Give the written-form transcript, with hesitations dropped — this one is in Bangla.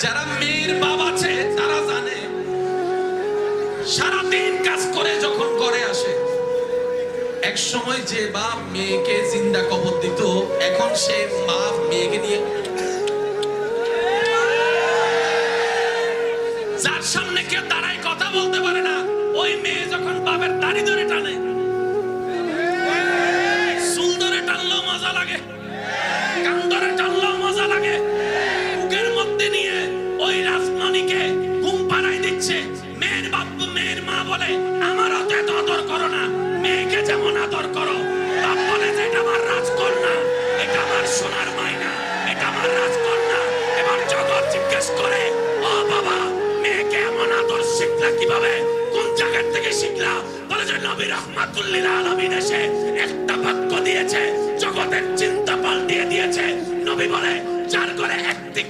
যারা মেয়ের বাপ আছে তারা জানে সারাদিন কাজ করে যখন ঘরে আসে, এক সময় যে বাপ মেয়েকে জিন্দা কবর দিত, এখন সে বাপ মেয়েকে নিয়ে যার সামনে কেউ দাঁড়ায় কথা বলতে পারে না, ওই মেয়ে যখন বাপের দাড়ি ধরে টানে, চুল ধরে টানলেও মজা লাগে, কান ধরে টানলেও মজা লাগে, বুকের মধ্যে নিয়ে ওই রাজমণিকে ঘুম পাড়াই দিচ্ছে। মেয়ের বাপ মেয়ের মা বলে আমার অত এত আদর করো না, মেয়েকে যেমন আদর করো। বাপ বলে যে এটা আমার রাজকন্যা, এটা আমার সোনার মাইনা, এটা আমার রাজকন্যা। এবার জগৎ জিজ্ঞেস করে, ও বাবা মেয়েকে এমন আদর শিখলা কিভাবে, কোন জায়গা থেকে শিখলা? বলে যে নবী রাহমাতুল লিল আলামিন এসে একটা বাক্য দিয়েছে, জগতের চিন্তা পাল্টিয়ে দিয়েছে। নবী বলে যার ঘরে একটি